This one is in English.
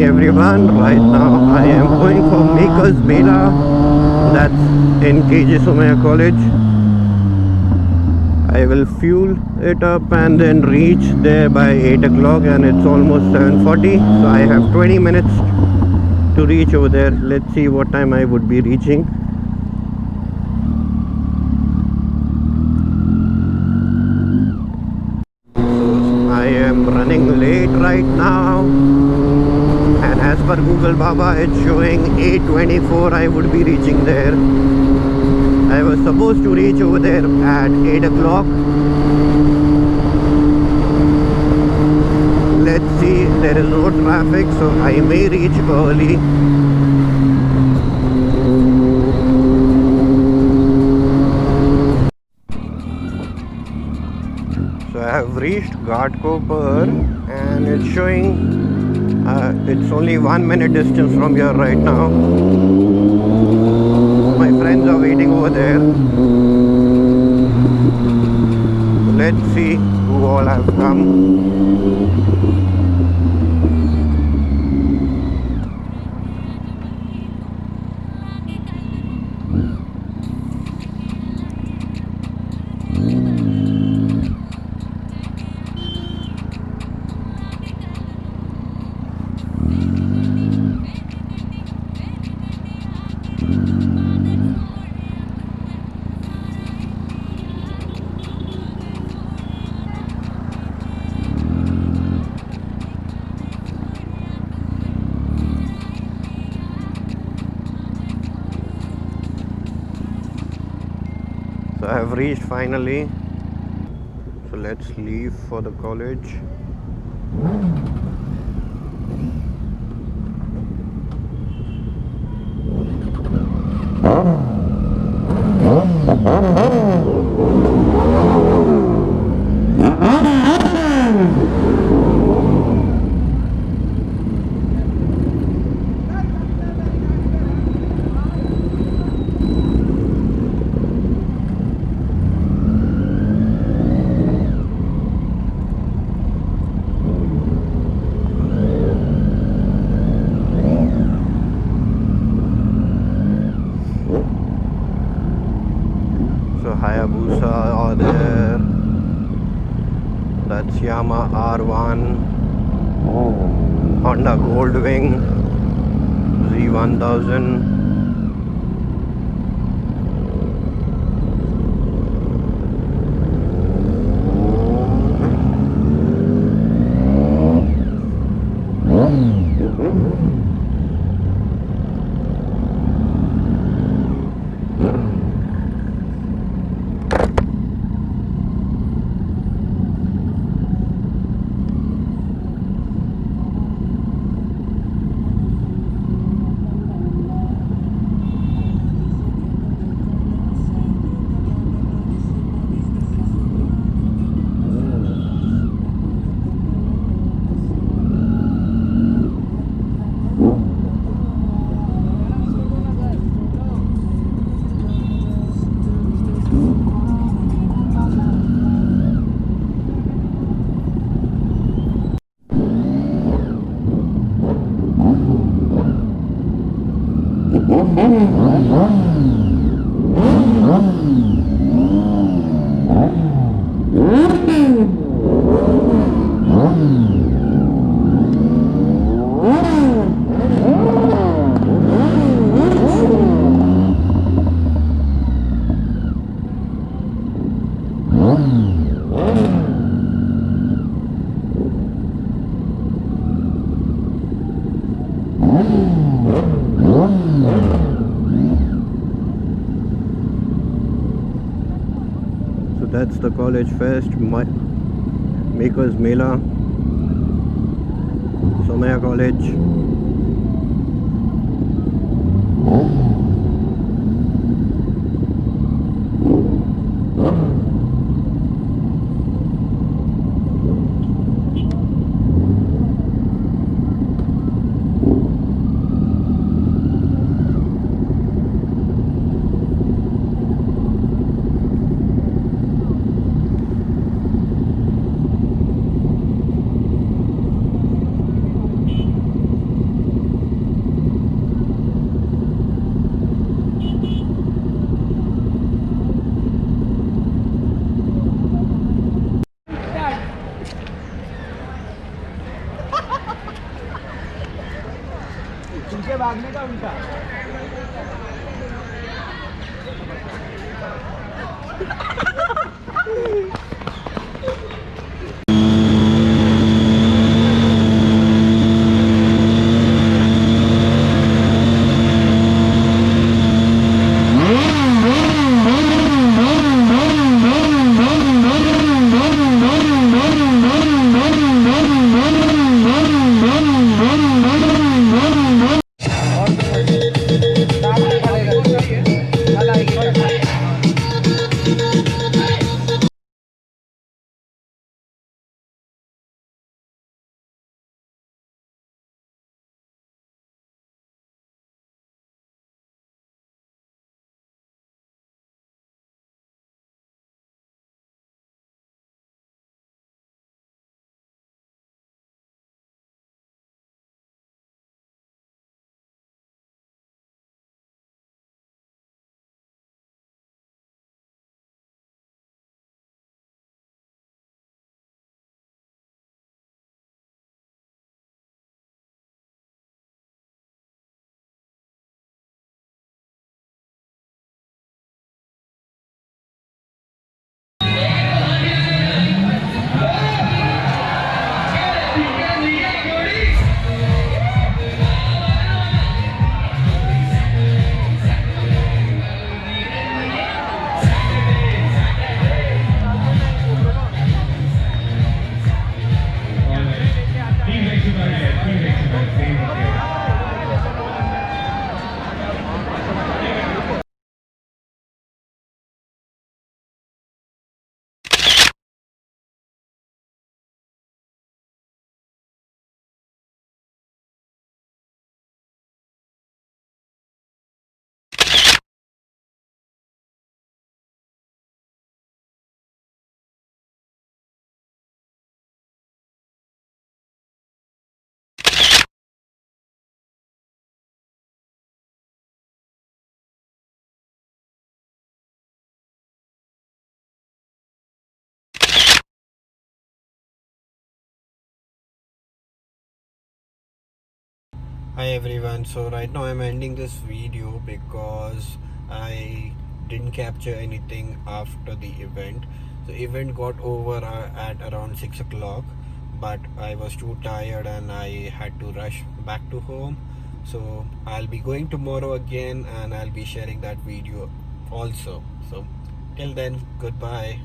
everyone. Right now I am going for Makers Mela. That's in KJ Somaya College. I will fuel it up and then reach there by 8 o'clock, and it's almost 7:40, so I have 20 minutes to reach over there. Let's see what time I would be reaching. So I am running late right now, and as per Google Baba it's showing 8:24 I would be reaching there. I was supposed to reach over there at 8 o'clock. Let's see, there is no traffic, so I may reach early. So I have reached Ghatkopar and it's showing it's only 1 minute distance from here right now. My friends are waiting over there. So let's see who all have come. So I have reached finally. So let's leave for the college. Hayabusa are there. That's Yamaha R1, Honda Goldwing, Z1000. So that's the college fest, Makers Mela, Somaya College. Hi everyone, so right now I'm ending this video because I didn't capture anything after the event. The event got over at around 6 o'clock, but I was too tired and I had to rush back to home. So I'll be going tomorrow again and I'll be sharing that video also. So till then, goodbye.